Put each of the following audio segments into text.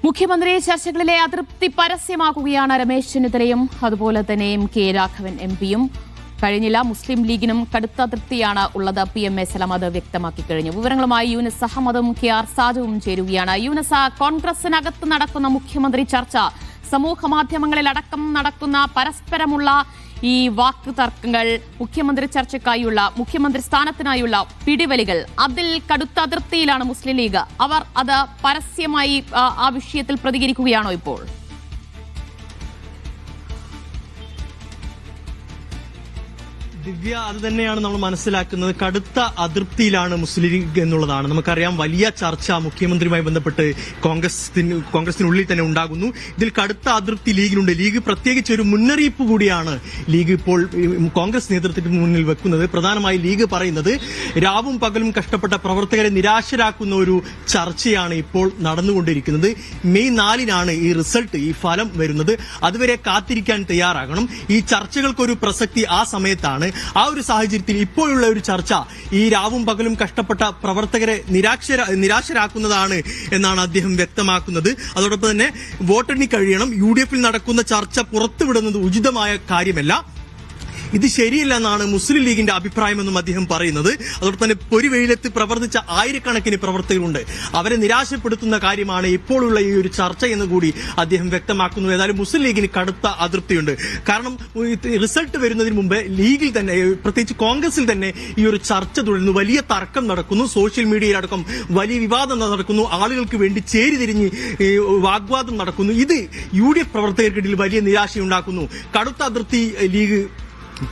മുഖ്യമന്ത്രി ചർച്ചകളിലെ അതൃപ്തി പരസ്യമാക്കുകയാണ് രമേശ് ചെന്നിത്തലയും അതുപോലെ തന്നെ കെ രാഘവൻ എംപിയും. കഴിഞ്ഞില്ല, മുസ്ലിം ലീഗിനും കടുത്ത അതൃപ്തിയാണ് ഉള്ളത്. PMA സലാം അത് വ്യക്തമാക്കി കഴിഞ്ഞു. വിവരങ്ങളുമായി യൂനിസ് അഹമ്മദും KR സാജുവും ചേരുകയാണ്. യൂനിസ്, കോൺഗ്രസിനകത്ത് നടക്കുന്ന മുഖ്യമന്ത്രി ചർച്ച, സമൂഹ മാധ്യമങ്ങളിലടക്കം നടക്കുന്ന പരസ്പരമുള്ള ഈ വാക്ക് തർക്കങ്ങൾ, മുഖ്യമന്ത്രി ചർച്ചയ്ക്കായുള്ള, മുഖ്യമന്ത്രി സ്ഥാനത്തിനായുള്ള പിടിവലികൾ, അതിൽ കടുത്ത അതൃപ്തിയിലാണ് മുസ്ലിം ലീഗ്. അവർ അത് പരസ്യമായി ആ വിഷയത്തിൽ പ്രതികരിക്കുകയാണോ ഇപ്പോൾ? ദിവ്യ, അത് തന്നെയാണ് നമ്മൾ മനസ്സിലാക്കുന്നത്. കടുത്ത അതൃപ്തിയിലാണ് മുസ്ലിം ലീഗ് എന്നുള്ളതാണ്. നമുക്കറിയാം, വലിയ ചർച്ച മുഖ്യമന്ത്രിയുമായി ബന്ധപ്പെട്ട് കോൺഗ്രസിനുള്ളിൽ തന്നെ ഉണ്ടാകുന്നു. ഇതിൽ കടുത്ത അതൃപ്തി ലീഗിലുണ്ട്. ലീഗ് പ്രത്യേകിച്ച് ഒരു മുന്നറിയിപ്പ് കൂടിയാണ് ലീഗ് ഇപ്പോൾ കോൺഗ്രസ് നേതൃത്വത്തിന് മുന്നിൽ വെക്കുന്നത്. പ്രധാനമായി ലീഗ് പറയുന്നത്, രാവും പകലും കഷ്ടപ്പെട്ട പ്രവർത്തകരെ നിരാശരാക്കുന്ന ഒരു ചർച്ചയാണ് ഇപ്പോൾ നടന്നുകൊണ്ടിരിക്കുന്നത്. മെയ് 4-നാണ് ഈ റിസൾട്ട്, ഈ ഫലം വരുന്നത്. അതുവരെ കാത്തിരിക്കാൻ തയ്യാറാകണം. ഈ ചർച്ചകൾക്കൊരു പ്രസക്തി ആ സമയത്താണ്. ആ ഒരു സാഹചര്യത്തിൽ ഇപ്പോഴുള്ള ഒരു ചർച്ച ഈ രാവും പകലും കഷ്ടപ്പെട്ട പ്രവർത്തകരെ നിരാശരാക്കുന്നതാണ് എന്നാണ് അദ്ദേഹം വ്യക്തമാക്കുന്നത്. അതോടൊപ്പം തന്നെ വോട്ടെണ്ണി കഴിയണം, UDF-ൽ നടക്കുന്ന ചർച്ച പുറത്തുവിടുന്നത് ഉചിതമായ കാര്യമല്ല, ഇത് ശരിയല്ലെന്നാണ് മുസ്ലിം ലീഗിന്റെ അഭിപ്രായമെന്നും അദ്ദേഹം പറയുന്നത്. അതോടൊപ്പം തന്നെ പൊരിവെയിലത്ത് പ്രവർത്തിച്ച ആയിരക്കണക്കിന് പ്രവർത്തകരുണ്ട്. അവരെ നിരാശപ്പെടുത്തുന്ന കാര്യമാണ് ഇപ്പോഴുള്ള ഈ ഒരു ചർച്ച എന്ന് കൂടി അദ്ദേഹം വ്യക്തമാക്കുന്നു. ഏതായാലും മുസ്ലിം ലീഗിന് കടുത്ത അതൃപ്തിയുണ്ട്. കാരണം റിസൾട്ട് വരുന്നതിന് മുമ്പ് ലീഗിൽ തന്നെ, പ്രത്യേകിച്ച് കോൺഗ്രസിൽ തന്നെ ഈ ഒരു ചർച്ച തുടരുന്നു. വലിയ തർക്കം നടക്കുന്നു, സോഷ്യൽ മീഡിയയിലടക്കം വലിയ വിവാദം നടക്കുന്നു, ആളുകൾക്ക് വേണ്ടി ചേരിതിരിഞ്ഞ് വാഗ്വാദം നടക്കുന്നു. ഇത് UDF പ്രവർത്തകർക്കിടയിൽ വലിയ നിരാശയുണ്ടാക്കുന്നു. കടുത്ത അതൃപ്തി ലീഗ്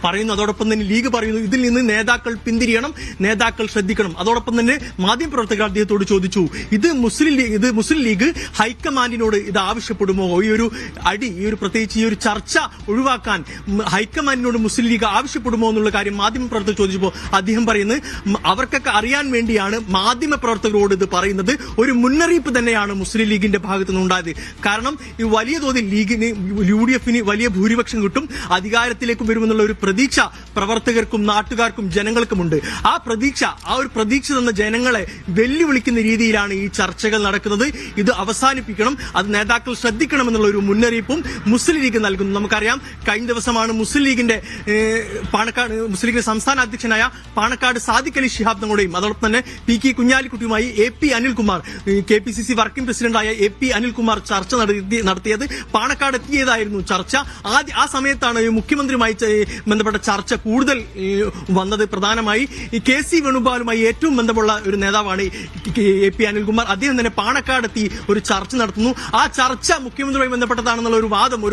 പറയുന്നു. അതോടൊപ്പം തന്നെ ലീഗ് പറയുന്നു, ഇതിൽ നിന്ന് നേതാക്കൾ പിന്തിരിയണം, നേതാക്കൾ ശ്രദ്ധിക്കണം. അതോടൊപ്പം തന്നെ മാധ്യമപ്രവർത്തകർ അദ്ദേഹത്തോട് ചോദിച്ചു, ഇത് മുസ്ലിം ലീഗ് ഹൈക്കമാൻഡിനോട് ഇത് ആവശ്യപ്പെടുമോ? ഈ ഒരു പ്രത്യേകിച്ച് ഈ ഒരു ചർച്ച ഒഴിവാക്കാൻ ഹൈക്കമാൻഡിനോട് മുസ്ലിം ലീഗ് ആവശ്യപ്പെടുമോ എന്നുള്ള കാര്യം മാധ്യമപ്രവർത്തകർ ചോദിച്ചപ്പോൾ അദ്ദേഹം പറയുന്നത്, അവർക്കൊക്കെ അറിയാൻ വേണ്ടിയാണ് മാധ്യമപ്രവർത്തകരോട് ഇത് പറയുന്നത്. ഒരു മുന്നറിയിപ്പ് തന്നെയാണ് മുസ്ലിം ലീഗിന്റെ ഭാഗത്തു നിന്നുണ്ടായത്. കാരണം ഈ വലിയ തോതിൽ ലീഗിന്, UDF-ന് വലിയ ഭൂരിപക്ഷം കിട്ടും, അധികാരത്തിലേക്ക് വരുമെന്നുള്ള പ്രതീക്ഷ പ്രവർത്തകർക്കും നാട്ടുകാർക്കും ജനങ്ങൾക്കുമുണ്ട്. ആ ഒരു പ്രതീക്ഷ തന്ന ജനങ്ങളെ വെല്ലുവിളിക്കുന്ന രീതിയിലാണ് ഈ ചർച്ചകൾ നടക്കുന്നത്. ഇത് അവസാനിപ്പിക്കണം, അത് നേതാക്കൾ ശ്രദ്ധിക്കണമെന്നുള്ള ഒരു മുന്നറിയിപ്പും മുസ്ലിം ലീഗ് നൽകുന്നു. നമുക്കറിയാം, കഴിഞ്ഞ ദിവസമാണ് മുസ്ലിം ലീഗിന്റെ സംസ്ഥാന അധ്യക്ഷനായ പാണക്കാട് സാദിഖ് അലി ശിഹാബ് തങ്ങളുടെയും അതോടൊപ്പം തന്നെ PK കുഞ്ഞാലിക്കുട്ടിയുമായി AP Anilkumar, KPCC working പ്രസിഡന്റായ AP അനിൽകുമാർ ചർച്ച നടത്തിയത്. പാണക്കാട് എത്തിയതായിരുന്നു ചർച്ച. ആ സമയത്താണ് മുഖ്യമന്ത്രിയുമായി ബന്ധപ്പെട്ട ചർച്ച കൂടുതൽ വന്നത്. പ്രധാനമായി ഈ KC വേണുഗോപാലുമായി ഏറ്റവും ബന്ധമുള്ള ഒരു നേതാവാണ് AP അനിൽകുമാർ. അദ്ദേഹം തന്നെ പാണക്കാടെത്തി ഒരു ചർച്ച നടത്തുന്നു. ആ ചർച്ച മുഖ്യമന്ത്രിയുമായി ബന്ധപ്പെട്ടതാണെന്നുള്ള ഒരു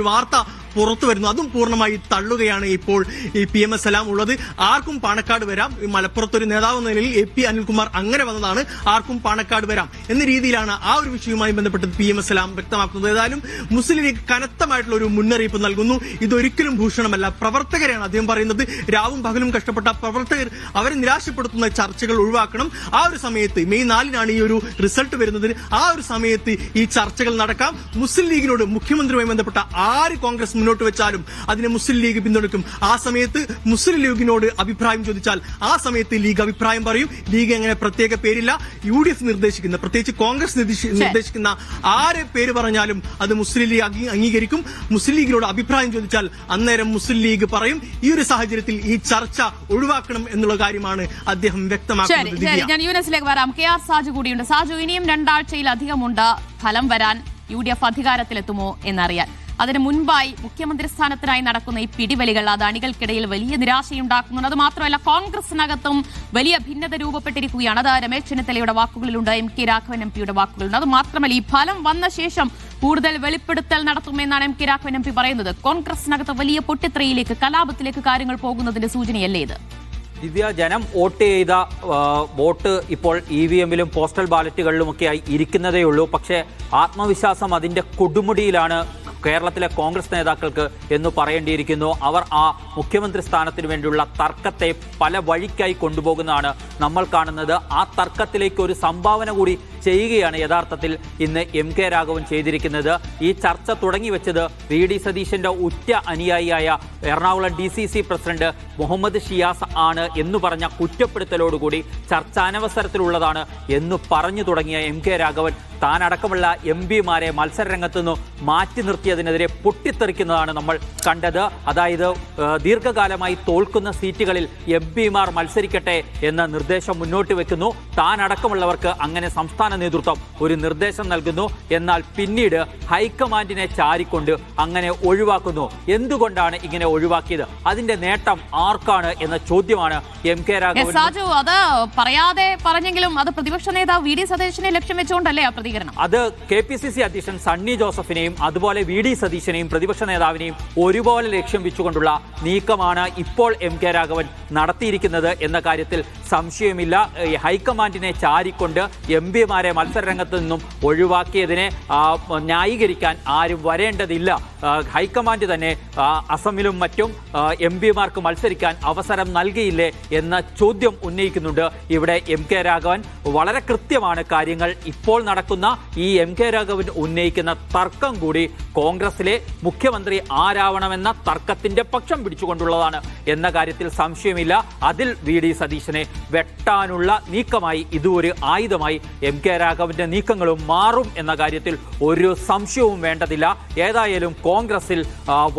വാർത്ത പുറത്തു വരുന്നു. അതും പൂർണ്ണമായി തള്ളുകയാണ് ഇപ്പോൾ ഈ PMA സലാം ഉള്ളത്. ആർക്കും പാണക്കാട് വരാം, മലപ്പുറത്തൊരു നേതാവ് എന്ന നിലയിൽ AP അനിൽകുമാർ അങ്ങനെ വന്നതാണ്, ആർക്കും പാണക്കാട് വരാം എന്ന രീതിയിലാണ് ആ ഒരു വിഷയവുമായി ബന്ധപ്പെട്ട് PMA സലാം വ്യക്തമാക്കുന്നത്. ഏതായാലും മുസ്ലിം ലീഗ് കനത്തമായിട്ടുള്ള ഒരു മുന്നറിയിപ്പ് നൽകുന്നു. ഇതൊരിക്കലും ഭൂഷണമല്ല, പ്രവർത്തകരെയാണ് അദ്ദേഹം പറയുന്നത്. രാവും പകലും കഷ്ടപ്പെട്ട പ്രവർത്തകർ, അവരെ നിരാശപ്പെടുത്തുന്ന ചർച്ചകൾ ഒഴിവാക്കണം. ആ ഒരു സമയത്ത് മെയ് 4-നാണ് ഈ ഒരു റിസൾട്ട് വരുന്നത്. ആ ഒരു സമയത്ത് ഈ ചർച്ചകൾ നടക്കാം. മുസ്ലിം ലീഗിനോട്, മുഖ്യമന്ത്രിയുമായി ബന്ധപ്പെട്ട ആര് കോൺഗ്രസ് മുന്നോട്ട് വെച്ചാലും അതിനെ മുസ്ലിം ലീഗ് പിന്തുണയ്ക്കും. ആ സമയത്ത് മുസ്ലിം ലീഗിനോട് അഭിപ്രായം ചോദിച്ചാൽ ആ സമയത്ത് ലീഗ് അഭിപ്രായം പറയും. ലീഗ് അങ്ങനെ പ്രത്യേക പേരില്ല. UDF നിർദ്ദേശിക്കുന്ന, പ്രത്യേകിച്ച് കോൺഗ്രസ് നിർദ്ദേശിക്കുന്ന ആരെ പേര് പറഞ്ഞാലും അത് മുസ്ലിം ലീഗ് അംഗീകരിക്കും. മുസ്ലിം ലീഗിനോട് അഭിപ്രായം ചോദിച്ചാൽ അന്നേരം മുസ്ലിം ലീഗ് പറയും. ഈ ഒരു സാഹചര്യത്തിൽ ഈ ചർച്ച ഒഴിവാക്കണം എന്നുള്ള കാര്യമാണ് അദ്ദേഹം വ്യക്തമാക്കുന്നത്. ഞാൻ യൂനിസിലേക്ക് വരാം. KR സാജു കൂടിയുണ്ട്. സാജു, ഇനിയും 2 ആഴ്ചയിലധികമുണ്ട് ഫലം വരാൻ. UDF അധികാരത്തിലെത്തുമോ എന്നറിയാൻ. അതിന് മുൻപായി മുഖ്യമന്ത്രി സ്ഥാനത്തിനായി നടക്കുന്ന ഈ പിടിവലികൾ അത് അണികൾക്കിടയിൽ വലിയ നിരാശയുണ്ടാക്കുന്നുണ്ട്. അത് മാത്രമല്ല, കോൺഗ്രസിനകത്തും വലിയ ഭിന്നത രൂപപ്പെട്ടിരിക്കുകയാണ്. അത് രമേശ് ചെന്നിത്തലയുടെ വാക്കുകളിലുണ്ട്, MK രാഘവൻ MPയുടെ വാക്കുകളുണ്ട്. അത് മാത്രമല്ല, ഈ ഫലം വന്ന ശേഷം കൂടുതൽ വെളിപ്പെടുത്തൽ നടത്തുമെന്നാണ് MK രാഘവൻ MP പറയുന്നത്. കോൺഗ്രസിനകത്ത് വലിയ പൊട്ടിത്തെറിയിലേക്ക്, കലാപത്തിലേക്ക് കാര്യങ്ങൾ പോകുന്നതിന്റെ സൂചനയല്ലേ ഇത്? ദിവ്യ, ജനം വോട്ട് ചെയ്ത വോട്ട് ഇപ്പോൾ EVM-ലും പോസ്റ്റൽ ബാലറ്റുകളിലുമൊക്കെയായി ഇരിക്കുന്നതേയുള്ളൂ. പക്ഷേ ആത്മവിശ്വാസം അതിൻ്റെ കൊടുമുടിയിലാണ് കേരളത്തിലെ കോൺഗ്രസ് നേതാക്കൾക്ക് എന്ന് പറയേണ്ടിയിരിക്കുന്നു. അവർ ആ മുഖ്യമന്ത്രി സ്ഥാനത്തിന് വേണ്ടിയുള്ള തർക്കത്തെ പല വഴിക്കായി കൊണ്ടുപോകുന്നതാണ് നമ്മൾ കാണുന്നത്. ആ തർക്കത്തിലേക്ക് ഒരു സംഭാവന കൂടി ചെയ്യുകയാണ് യഥാർത്ഥത്തിൽ ഇന്ന് MK രാഘവൻ ചെയ്തിരിക്കുന്നത്. ഈ ചർച്ച തുടങ്ങി വെച്ചത് VD സതീശന്റെ ഉറ്റ അനുയായിയായ എറണാകുളം DCC പ്രസിഡന്റ് മുഹമ്മദ് ഷിയാസ് ആണ് എന്ന് പറഞ്ഞ കുറ്റപ്പെടുത്തലോടുകൂടി ചർച്ച അനവസരത്തിലുള്ളതാണ് എന്ന് പറഞ്ഞു തുടങ്ങിയ MK രാഘവൻ താൻ അടക്കമുള്ള MP-മാരെ മത്സരരംഗത്ത് നിന്ന് മാറ്റി നിർത്തിയതിനെതിരെ പൊട്ടിത്തെറിക്കുന്നതാണ് നമ്മൾ കണ്ടത്. അതായത് ദീർഘകാലമായി തോൽക്കുന്ന സീറ്റുകളിൽ MP-മാർ മത്സരിക്കട്ടെ എന്ന നിർദ്ദേശം മുന്നോട്ട് വെക്കുന്നു. താൻ അടക്കമുള്ളവർക്ക് അങ്ങനെ സംസ്ഥാന നേതൃത്വം ഒരു നിർദ്ദേശം നൽകുന്നു. എന്നാൽ പിന്നീട് ഹൈക്കമാൻഡിനെ ചാരിക്കൊണ്ട് അങ്ങനെ ഒഴിവാക്കുന്നു. എന്തുകൊണ്ടാണ് ഇങ്ങനെ ഒഴിവാക്കിയത്? അതിന്റെ നേട്ടം ആർക്കാണ് എന്ന ചോദ്യമാണ് MK രാഘവൻ. സാജു, അത് പറയാതെ പറഞ്ഞെങ്കിലും അത് പ്രതിപക്ഷ നേതാവ് VD സതീശനെ ലക്ഷ്യം വെച്ചുകൊണ്ടല്ലേ ആ പ്രതികരണം? അത് KPCC അധ്യക്ഷൻ സണ്ണി ജോസഫിനെയും അതുപോലെ VD സതീശനെയും പ്രതിപക്ഷ നേതാവിനെയും ഒരുപോലെ ലക്ഷ്യം വെച്ചുകൊണ്ടുള്ള നീക്കമാണ് ഇപ്പോൾ MK രാഘവൻ നടത്തിയിരിക്കുന്നത് എന്ന കാര്യത്തിൽ സംശയമില്ല. ഹൈക്കമാൻഡിനെ ചാരിക്കൊണ്ട് MP-മാരെ മത്സരരംഗത്ത് നിന്നും ഒഴിവാക്കിയതിനെ ന്യായീകരിക്കാൻ ആരും വരേണ്ടതില്ല. ഹൈക്കമാൻഡ് തന്നെ അസമിലും മറ്റും MP-മാർക്ക് മത്സരിക്കാൻ അവസരം നൽകിയില്ലേ എന്ന ചോദ്യം ഉന്നയിക്കുന്നുണ്ട് ഇവിടെ MK രാഘവൻ. വളരെ കൃത്യമാണ് കാര്യങ്ങൾ. ഇപ്പോൾ നടക്കുന്ന ഈ MK രാഘവൻ ഉന്നയിക്കുന്ന തർക്കം കൂടി കോൺഗ്രസിലെ മുഖ്യമന്ത്രി ആരാവണമെന്ന തർക്കത്തിന്റെ പക്ഷം പിടിച്ചുകൊണ്ടുള്ളതാണ് എന്ന കാര്യത്തിൽ സംശയമില്ല. അതിൽ VD സതീശനെ വെട്ടാനുള്ള നീക്കമായി, ഇതൊരു ആയുധമായി MK രാഘവന്റെ നീക്കങ്ങളും മാറും എന്ന കാര്യത്തിൽ ഒരു സംശയവും വേണ്ടതില്ല. ഏതായാലും കോൺഗ്രസിൽ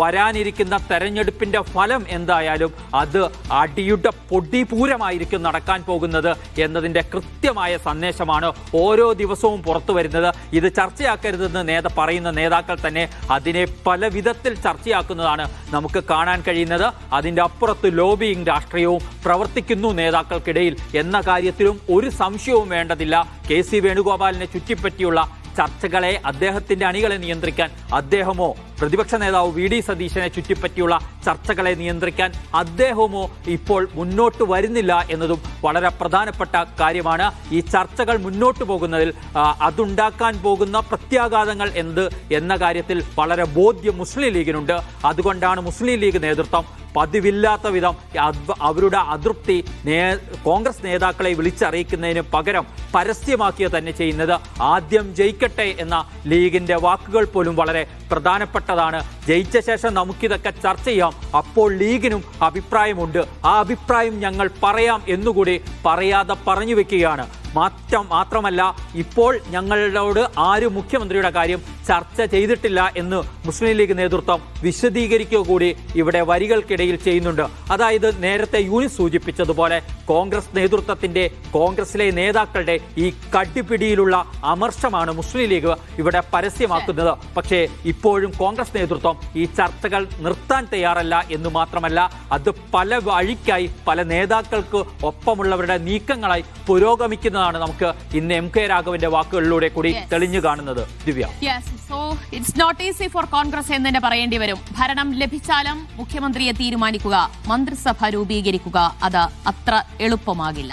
വരാനിരിക്കുന്ന തെരഞ്ഞെടുപ്പിന്റെ ഫലം എന്തായാലും അത് അടിയുടെ പൊടിപൂരമായിരിക്കും നടക്കാൻ പോകുന്നത് എന്നതിന്റെ കൃത്യമായ സന്ദേശമാണ് ഓരോ ദിവസവും പുറത്തു വരുന്നത്. ഇത് ചർച്ചയാക്കരുതെന്ന് പറയുന്ന നേതാക്കൾ തന്നെ അതിനെ പല വിധത്തിൽ ചർച്ചയാക്കുന്നതാണ് നമുക്ക് കാണാൻ കഴിയുന്നത്. അതിന്റെ അപ്പുറത്ത് ലോബിയിങ് രാഷ്ട്രീയവും പ്രവർത്തിക്കുന്നു നേതാക്കൾക്കിടയിൽ എന്ന കാര്യത്തിലും ഒരു സംശയവും വേണ്ടതില്ല. KC വേണുഗോപാലിനെ ചുറ്റിപ്പറ്റിയുള്ള ചർച്ചകളെ, അദ്ദേഹത്തിന്റെ അണികളെ നിയന്ത്രിക്കാൻ അദ്ദേഹമോ, പ്രതിപക്ഷ നേതാവ് VD സതീശനെ ചുറ്റിപ്പറ്റിയുള്ള ചർച്ചകളെ നിയന്ത്രിക്കാൻ അദ്ദേഹമോ ഇപ്പോൾ മുന്നോട്ട് വരുന്നില്ല എന്നതും വളരെ പ്രധാനപ്പെട്ട കാര്യമാണ്. ഈ ചർച്ചകൾ മുന്നോട്ട് പോകുന്നതിൽ അതുണ്ടാക്കാൻ പോകുന്ന പ്രത്യാഘാതങ്ങൾ എന്ന കാര്യത്തിൽ വളരെ ബോധ്യം മുസ്ലിം ലീഗിനുണ്ട്. അതുകൊണ്ടാണ് മുസ്ലിം ലീഗ് നേതൃത്വം പതിവില്ലാത്ത വിധം അവരുടെ അതൃപ്തി കോൺഗ്രസ് നേതാക്കളെ വിളിച്ചറിയിക്കുന്നതിന് പകരം പരസ്യമാക്കുക തന്നെ ചെയ്യുന്നത്. ആദ്യം ജയിക്കട്ടെ എന്ന ലീഗിന്റെ വാക്കുകൾ പോലും വളരെ പ്രധാനപ്പെട്ടതാണ്. ജയിച്ച ശേഷം നമുക്കിതൊക്കെ ചർച്ച ചെയ്യാം, അപ്പോൾ ലീഗിനും അഭിപ്രായമുണ്ട്, ആ അഭിപ്രായം ഞങ്ങൾ പറയാം എന്നുകൂടി പറയാതെ പറഞ്ഞു വെക്കുകയാണ്. മാത്രമല്ല, ഇപ്പോൾ ഞങ്ങളോട് ആരും മുഖ്യമന്ത്രിയുടെ കാര്യം ചർച്ച ചെയ്തിട്ടില്ല എന്ന് മുസ്ലിം ലീഗ് നേതൃത്വം വിശദീകരിക്കുക കൂടി ഇവിടെ വരികൾക്കിടയിൽ ചെയ്യുന്നുണ്ട്. അതായത് നേരത്തെ യൂനിസ് സൂചിപ്പിച്ചതുപോലെ കോൺഗ്രസ് നേതൃത്വത്തിന്റെ, കോൺഗ്രസിലെ നേതാക്കളുടെ ഈ കടിപിടിയിലുള്ള അമർഷമാണ് മുസ്ലിം ലീഗ് ഇവിടെ പരസ്യമാക്കുന്നത്. പക്ഷേ ഇപ്പോഴും കോൺഗ്രസ് നേതൃത്വം ഈ ചർച്ചകൾ നിർത്താൻ തയ്യാറല്ല എന്ന് മാത്രമല്ല, അത് പല വഴിക്കായി പല നേതാക്കൾക്ക് ഒപ്പമുള്ളവരുടെ നീക്കങ്ങളായി പുരോഗമിക്കുന്നതാണ് നമുക്ക് ഇന്ന് MK രാഘവന്റെ വാക്കുകളിലൂടെ കൂടി തെളിഞ്ഞു കാണുന്നത്. Divya, so it's not easy for Congress എന്ന് തന്നെ പറയേണ്ടി വരും. ഭരണം ലഭിച്ചാലും മുഖ്യമന്ത്രിയെ തീരുമാനിക്കുക, മന്ത്രിസഭ രൂപീകരിക്കുക, അത് അത്ര എളുപ്പമാകില്ല.